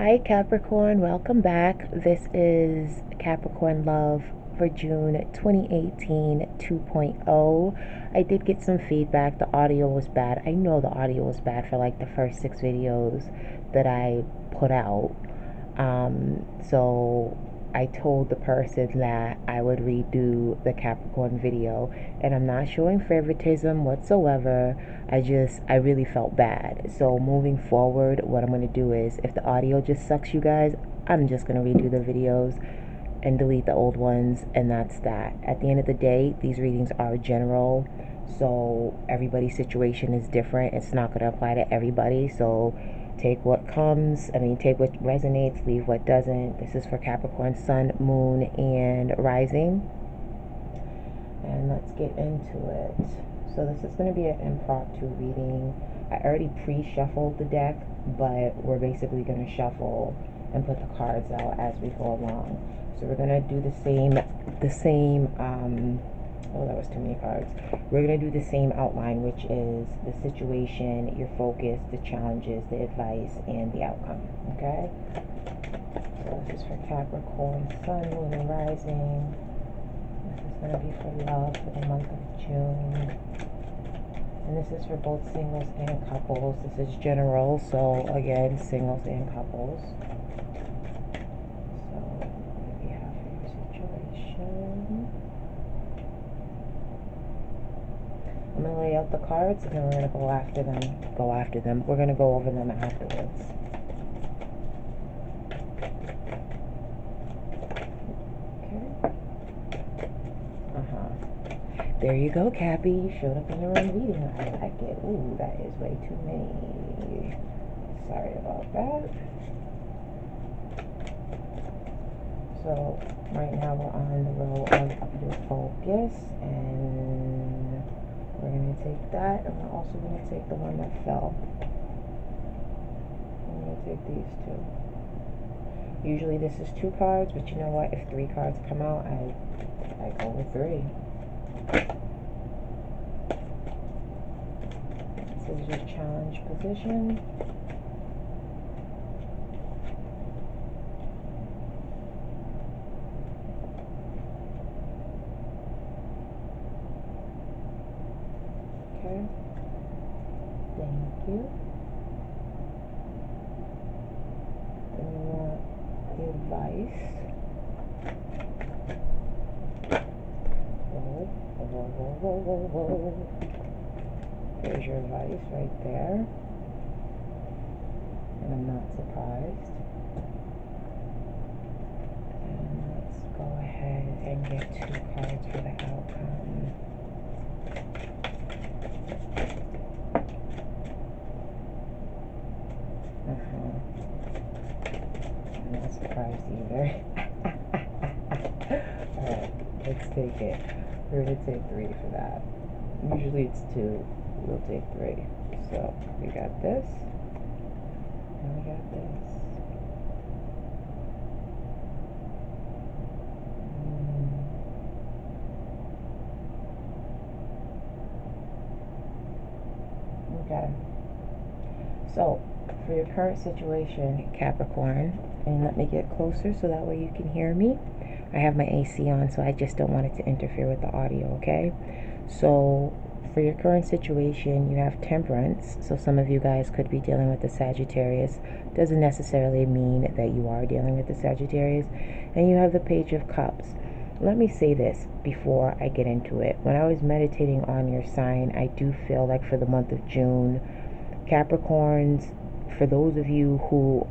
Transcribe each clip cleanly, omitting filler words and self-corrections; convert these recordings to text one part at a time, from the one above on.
Hi Capricorn, welcome back. This is Capricorn Love for June 2018 2.0. I did get some feedback. The audio was bad. I know the audio was bad for like the first 6 videos that I put out. So I told the person that I would redo the Capricorn video, and I'm not showing favoritism whatsoever. I really felt bad. So moving forward, what I'm going to do is, if the audio just sucks, you guys, I'm just going to redo the videos and delete the old ones, and that's that. At the end of the day, these readings are general, so everybody's situation is different. It's not going to apply to everybody, so take what comes, take what resonates, leave what doesn't. This is for Capricorn Sun, Moon, and Rising. And let's get into it. So this is going to be an impromptu reading. I already pre-shuffled the deck, but we're basically going to shuffle and put the cards out as we go along. So we're going to do the same, oh, that was too many cards. We're going to do the same outline, which is the situation, your focus, the challenges, the advice, and the outcome, okay? So this is for Capricorn, Sun, Moon, and Rising. This is going to be for love for the month of June. And this is for both singles and couples. This is general, so again, singles and couples. So, what do we have for your situation? I'm going to lay out the cards, and then we're going to go after them. We're going to go over them afterwards. There you go, Cappy. You showed up in your own reading. I like it. Ooh, that is way too many. Sorry about that. So, right now we're on the row of your focus, and we're going to take that, and we're also going to take the one that fell. I'm going to take these two. Usually this is 2 cards, but you know what? If 3 cards come out, I go with 3. This is your challenge position. Okay. Thank you. Then we want the advice. Whoa. There's your advice right there. And I'm not surprised. And let's go ahead and get 2 cards for the outcome. I'm not surprised either. Alright, let's take it. We're going to take 3 for that. Usually it's 2. We'll take 3. So we got this, and we got this. Okay. So for your current situation, Capricorn, and let me get closer so that way you can hear me. I have my AC on, so I just don't want it to interfere with the audio, okay? So for your current situation, you have Temperance. So some of you guys could be dealing with the Sagittarius. Doesn't necessarily mean that you are dealing with the Sagittarius. And you have the Page of Cups. Let me say this before I get into it. When I was meditating on your sign, I do feel like for the month of June, Capricorns, for those of you who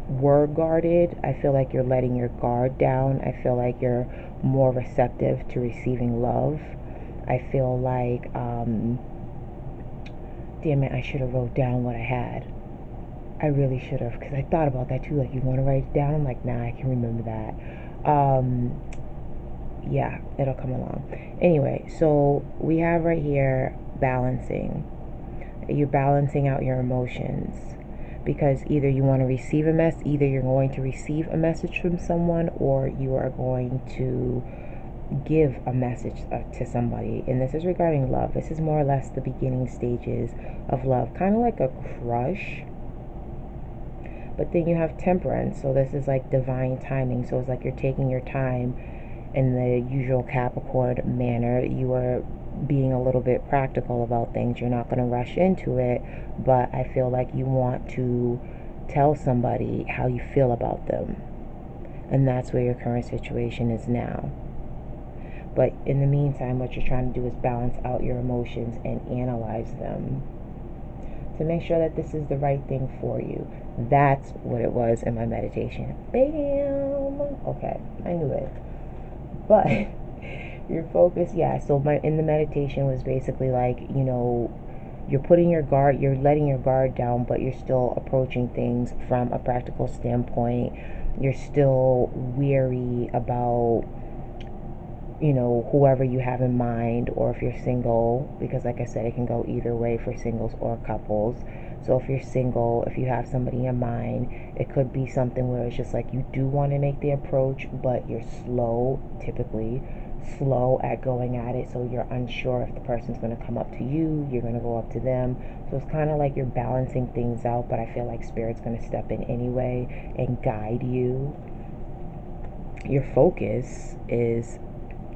were guarded, I feel like you're letting your guard down. I feel like you're more receptive to receiving love. I feel like, damn it, I should have wrote down what I had. I really should have, because I thought about that too. Like, you want to write it down? I'm like, nah, I can remember that. Yeah, it'll come along. Anyway, so we have right here balancing. You're balancing out your emotions, because either you want to receive either you're going to receive a message from someone, or you are going to give a message to somebody. And this is regarding love. This is more or less the beginning stages of love, kind of like a crush, But then you have temperance, so this is like divine timing. So it's like you're taking your time in the usual Capricorn manner. You are being a little bit practical about things. You're not going to rush into it, but I feel like you want to tell somebody how you feel about them. And that's where your current situation is now. But in the meantime, what you're trying to do is balance out your emotions and analyze them to make sure that this is the right thing for you. That's what it was in my meditation. Bam! Okay, I knew it. But your focus, yeah, so in the meditation was basically like, you're putting your guard, you're letting your guard down, but you're still approaching things from a practical standpoint. You're still weary about, whoever you have in mind, or if you're single, because like I said, it can go either way for singles or couples. So if you're single, if you have somebody in mind, it could be something where it's just like you do want to make the approach, but you're typically slow at going at it. So you're unsure if the person's going to come up to you, you're going to go up to them. So it's kind of like you're balancing things out, but I feel like Spirit's going to step in anyway and guide you. Your focus is,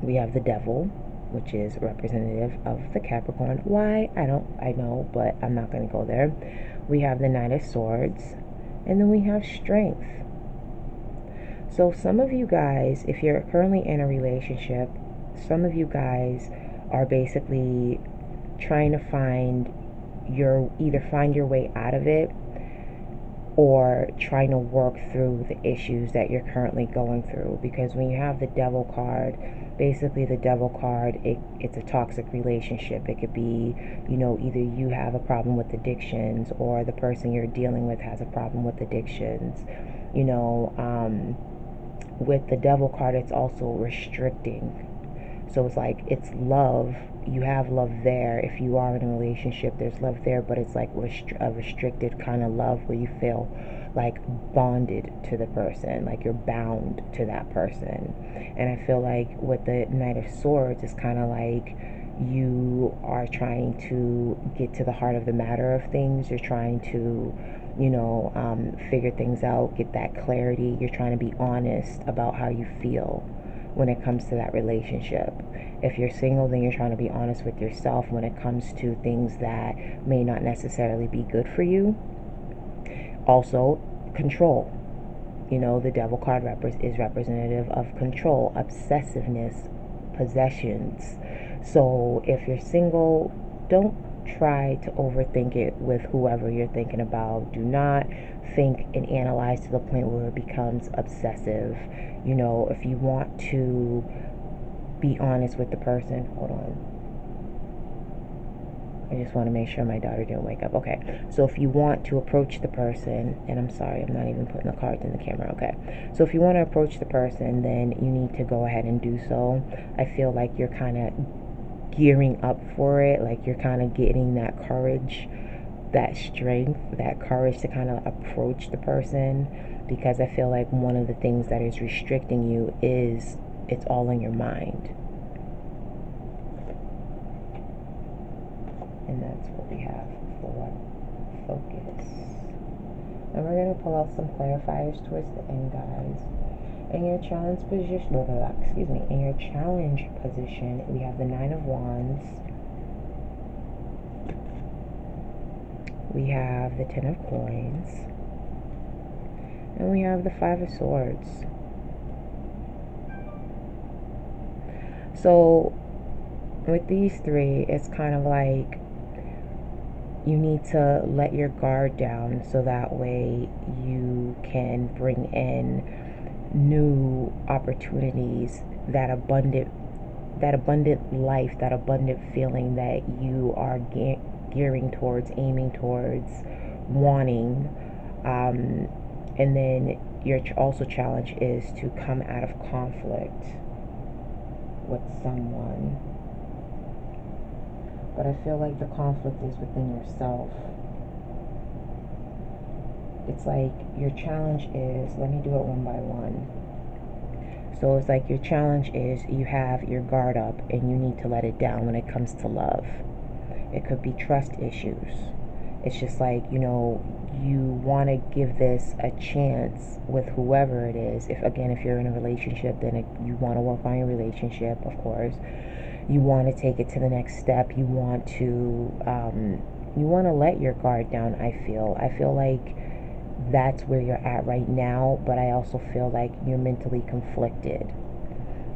we have the devil, which is representative of the Capricorn. Why? I know, but I'm not going to go there. We have the Knight of Swords, and then we have strength. So some of you guys, if you're currently in a relationship, some of you guys are basically trying to either find your way out of it, or trying to work through the issues that you're currently going through. Because when you have the devil card, basically the devil card, it's a toxic relationship. It could be, either you have a problem with addictions, or the person you're dealing with has a problem with addictions. With the devil card, it's also restricting. So it's like, it's love. You have love there. If you are in a relationship, there's love there, but it's like a restricted kind of love where you feel like bonded to the person, like you're bound to that person. And I feel like with the Knight of Swords, it's kind of like you are trying to get to the heart of the matter of things. You're trying to, figure things out, get that clarity. You're trying to be honest about how you feel when it comes to that relationship. If you're single, then you're trying to be honest with yourself when it comes to things that may not necessarily be good for you. Also, control. The devil card is representative of control, obsessiveness, possessions. So if you're single, don't try to overthink it with whoever you're thinking about. Do not think and analyze to the point where it becomes obsessive. If you want to be honest with the person, hold on. I just want to make sure my daughter didn't wake up. Okay, so if you want to approach the person, and I'm sorry, I'm not even putting the cards in the camera. Okay, so if you want to approach the person, then you need to go ahead and do so. I feel like you're kind of gearing up for it, like you're kind of getting that courage, that strength, that courage to kind of approach the person, because I feel like one of the things that is restricting you is it's all in your mind. And that's what we have for focus. And we're going to pull out some clarifiers towards the end, guys. In your challenge position, in your challenge position, we have the Nine of Wands. We have the Ten of Coins. And we have the Five of Swords. So with these three, it's kind of like you need to let your guard down, so that way you can bring in new opportunities, that abundant life, that abundant feeling that you are gearing towards, aiming towards, wanting. And then your also challenge is to come out of conflict with someone. But I feel like the conflict is within yourself. It's like your challenge is, let me do it one by one. So it's like your challenge is you have your guard up and you need to let it down when it comes to love. It could be trust issues. It's just like, you want to give this a chance with whoever it is. If you're in a relationship, then you want to work on your relationship, of course. You want to take it to the next step. You want to let your guard down. I feel like that's where you're at right now, but I also feel like you're mentally conflicted.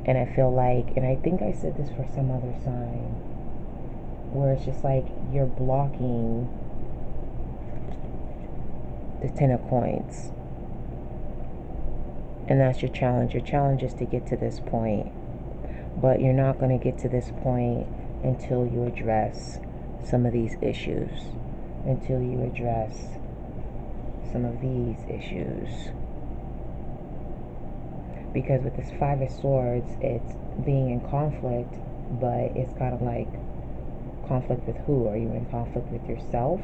And I feel like, and I think I said this for some other sign, where it's just like you're blocking the 10 of coins. And that's your challenge. Your challenge is to get to this point, but you're not going to get to this point until you address some of these issues, until you address some of these issues. Because with this 5 of Swords, it's being in conflict, but it's kind of like conflict with who? Are you in conflict with yourself?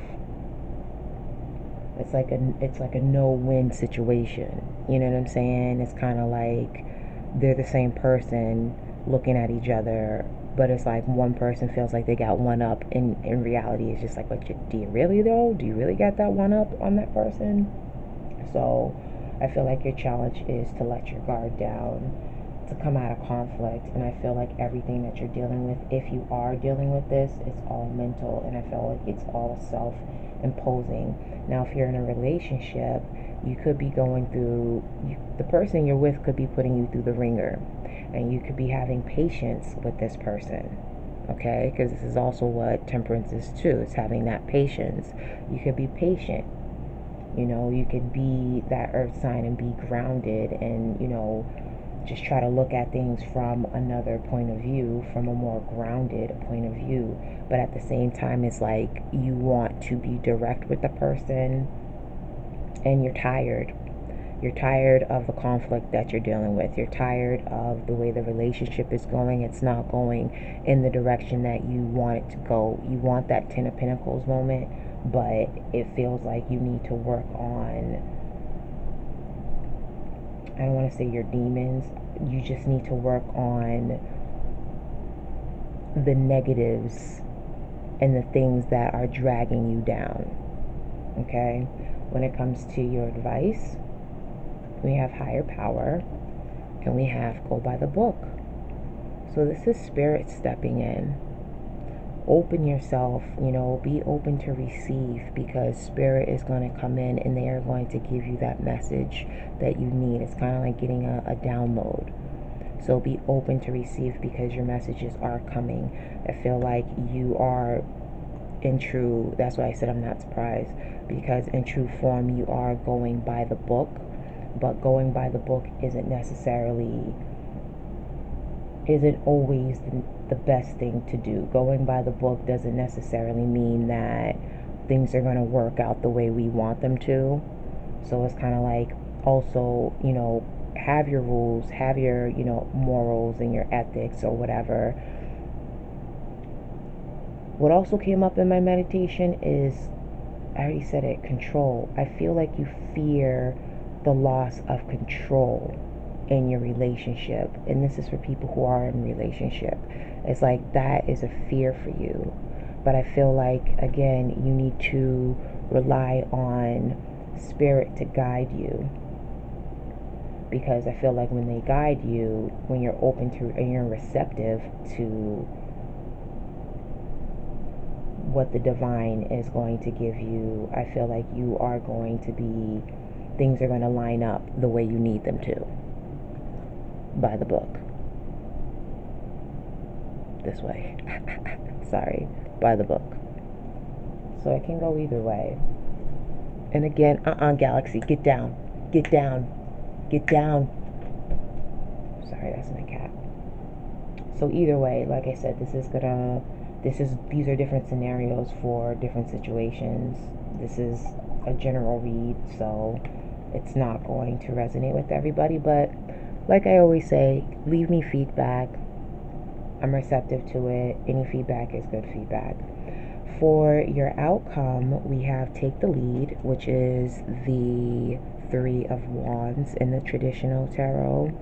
It's like a no-win situation. You know what I'm saying? It's kind of like they're the same person looking at each other, but it's like one person feels like they got one up. In reality, it's just like, do you really though? Do you really got that one up on that person? So I feel like your challenge is to let your guard down, to come out of conflict. And I feel like everything that you're dealing with, if you are dealing with this, it's all mental, and I feel like it's all self-imposing. Now, if you're in a relationship, you could be going through, the person you're with could be putting you through the ringer, and you could be having patience with this person. Okay, because this is also what temperance is too. It's having that patience. You could be patient. You could be that earth sign and be grounded, and just try to look at things from another point of view, from a more grounded point of view. But at the same time, it's like you want to be direct with the person, and you're tired. You're tired of the conflict that you're dealing with. You're tired of the way the relationship is going. It's not going in the direction that you want it to go. You want that 10 of Pentacles moment, but it feels like you need to work on, I don't want to say your demons. You just need to work on the negatives and the things that are dragging you down. Okay? When it comes to your advice, we have higher power, and we have go by the book. So this is spirit stepping in. Open yourself, be open to receive, because spirit is going to come in and they are going to give you that message that you need. It's kind of like getting a download. So be open to receive, because your messages are coming. I feel like you are that's why I said I'm not surprised, because in true form you are going by the book, but going by the book isn't always the best thing to do. Going by the book doesn't necessarily mean that things are going to work out the way we want them to. So it's kind of like, also, have your rules, have your, morals and your ethics or whatever. What also came up in my meditation is, I already said it, control. I feel like you fear the loss of control in your relationship. And this is for people who are in a relationship. It's like that is a fear for you. But I feel like, again, you need to rely on spirit to guide you. Because I feel like when they guide you, when you're open to and you're receptive to what the divine is going to give you, I feel like things are going to line up the way you need them to. By the book. This way. Sorry. By the book. So it can go either way. And again, Galaxy, get down. Get down. Get down. Sorry, that's my cat. So either way, like I said, these are different scenarios for different situations. This is a general read, so it's not going to resonate with everybody, but like I always say, leave me feedback. I'm receptive to it. Any feedback is good feedback. For your outcome, we have Take the Lead, which is the 3 of Wands in the traditional tarot.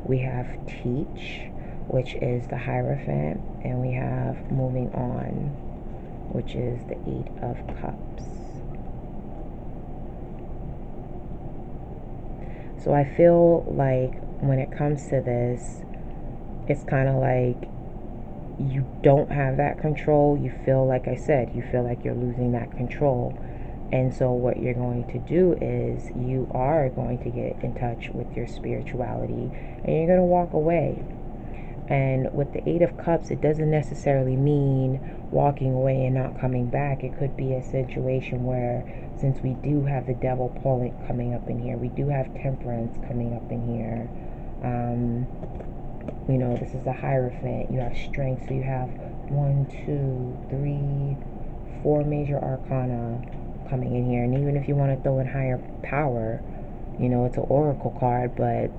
We have Teach, which is the Hierophant, and we have Moving On, which is the 8 of Cups. So I feel like when it comes to this, it's kind of like you don't have that control. You feel, like I said, you feel like you're losing that control. And so what you're going to do is you are going to get in touch with your spirituality and you're going to walk away. And with the Eight of Cups, it doesn't necessarily mean walking away and not coming back. It could be a situation where, since we do have the Devil coming up in here, we do have Temperance coming up in here. This is a Hierophant. You have Strength. So you have 1, 2, 3, 4 major arcana coming in here. And even if you want to throw in Higher Power, it's an Oracle card, but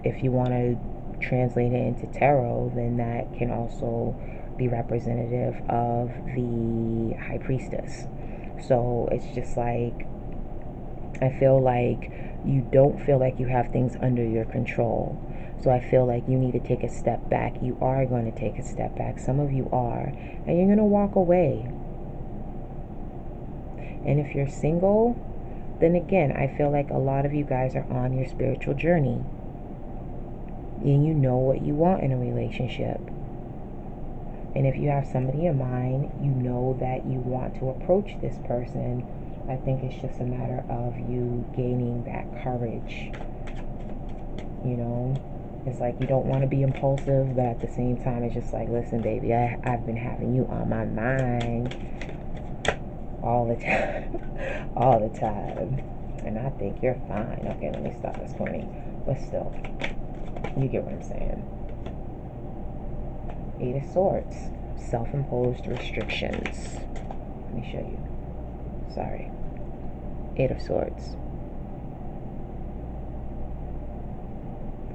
if you want to translate it into tarot, then that can also be representative of the High Priestess. So it's just like, I feel like you don't feel like you have things under your control. So I feel like you need to take a step back. You are going to take a step back. Some of you are. And you're going to walk away. And if you're single, then again, I feel like a lot of you guys are on your spiritual journey. And you know what you want in a relationship. And if you have somebody in mind, you know that you want to approach this person. I think it's just a matter of you gaining that courage. It's like you don't want to be impulsive, but at the same time, it's just like, listen, baby, I've been having you on my mind all the time. All the time. And I think you're fine. Okay, let me stop this corny. But still, you get what I'm saying. Eight of Swords. Self-imposed restrictions. Let me show you. Sorry. Eight of Swords.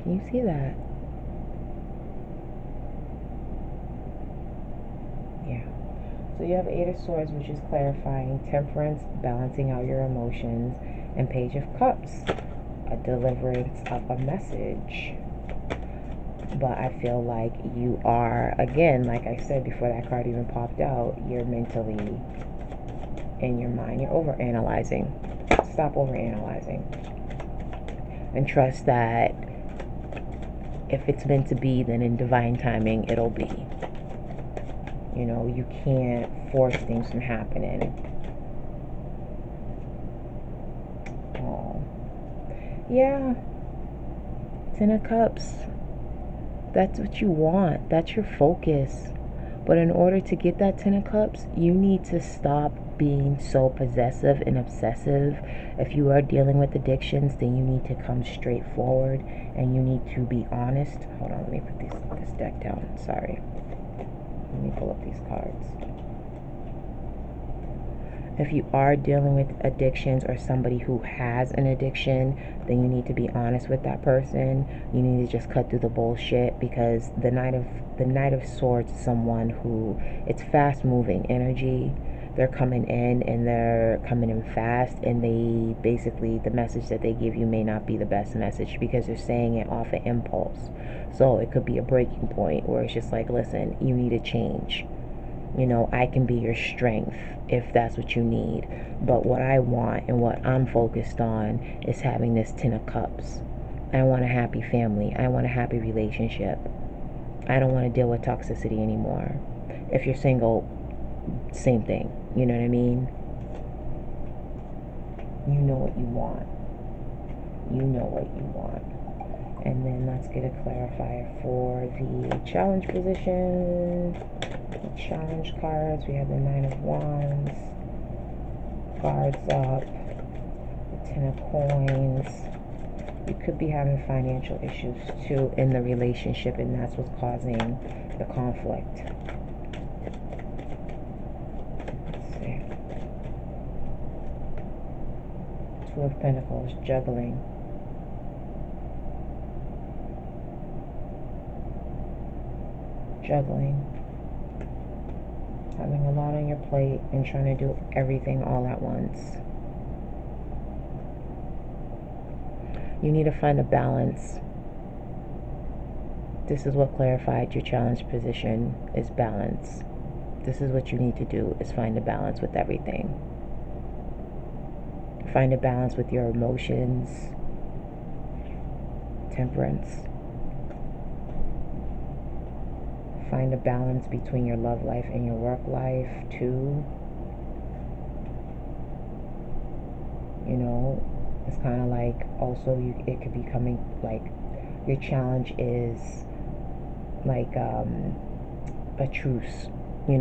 Can you see that? Yeah. So you have Eight of Swords, which is clarifying, Temperance, balancing out your emotions, and Page of Cups, a deliverance of a message. But I feel like you are, again, like I said before that card even popped out, you're mentally, in your mind, you're overanalyzing. Stop overanalyzing. And trust that if it's meant to be, then in divine timing, it'll be. You can't force things from happening. Oh. Yeah. Ten of Cups. That's what you want. That's your focus. But in order to get that Ten of Cups, you need to stop being so possessive and obsessive. If you are dealing with addictions, then you need to come straight forward and you need to be honest. Hold on, let me put this deck down. Sorry. Let me pull up these cards. If you are dealing with addictions or somebody who has an addiction, then you need to be honest with that person. You need to just cut through the bullshit, because the Knight of Swords is someone who, it's fast moving energy. They're coming in and they're coming in fast, and they basically, the message that they give you may not be the best message because they're saying it off of impulse. So it could be a breaking point where it's just like, listen, you need to change. I can be your strength if that's what you need. But what I want and what I'm focused on is having this Ten of Cups. I want a happy family. I want a happy relationship. I don't want to deal with toxicity anymore. If you're single, same thing. You know what I mean? You know what you want. You know what you want. And then let's get a clarifier for the challenge position. The challenge cards. We have the Nine of Wands. Guards up. The Ten of Coins. You could be having financial issues too in the relationship, and that's what's causing the conflict. Let's see. Two of Pentacles, juggling. Having a lot on your plate and trying to do everything all at once. You need to find a balance. This is what clarified your challenge position, is balance. This is what you need to do, is find a balance with everything. Find a balance with your emotions. Temperance. Find a balance between your love life and your work life too. You know, it's kind of like also it could be coming like your challenge is like a truce. You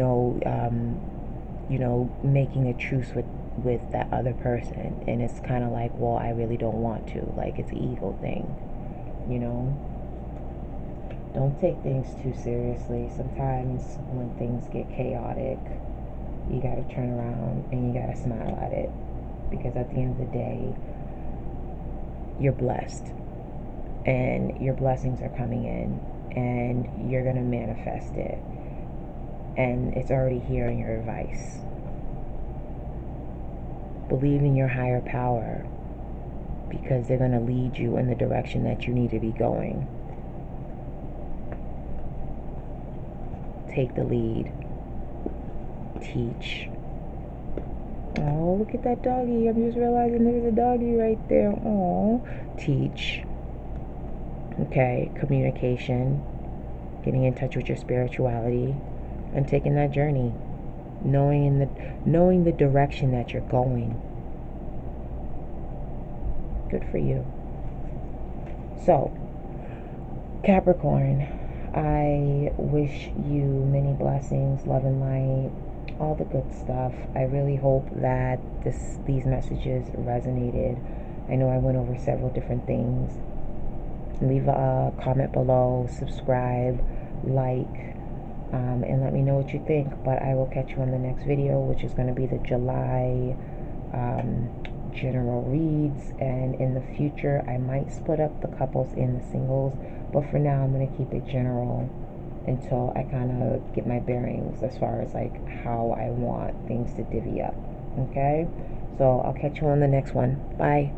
know, making a truce with that other person, and it's kind of like, well, I really don't want to. Like, it's an ego thing. You know, don't take things too seriously. Sometimes when things get chaotic, you gotta turn around and you gotta smile at it, because at the end of the day, you're blessed, and your blessings are coming in, and you're gonna manifest it, and it's already here in your advice. Believe in your higher power, because they're going to lead you in the direction that you need to be going. Take the lead. Teach. Oh, look at that doggy. I'm just realizing there's a doggy right there. Oh, teach. Okay, communication, getting in touch with your spirituality, and taking that journey, knowing the direction that you're going. Good for you. So, Capricorn, I wish you many blessings, love and light, all the good stuff. I really hope that these messages resonated. I know I went over several different things. Leave a comment below, subscribe, like, and let me know what you think. But I will catch you on the next video, which is going to be the July general reads, and in the future I might split up the couples in the singles, but for now I'm going to keep it general until I kind of get my bearings as far as like how I want things to divvy up. Okay, so I'll catch you on the next one. Bye.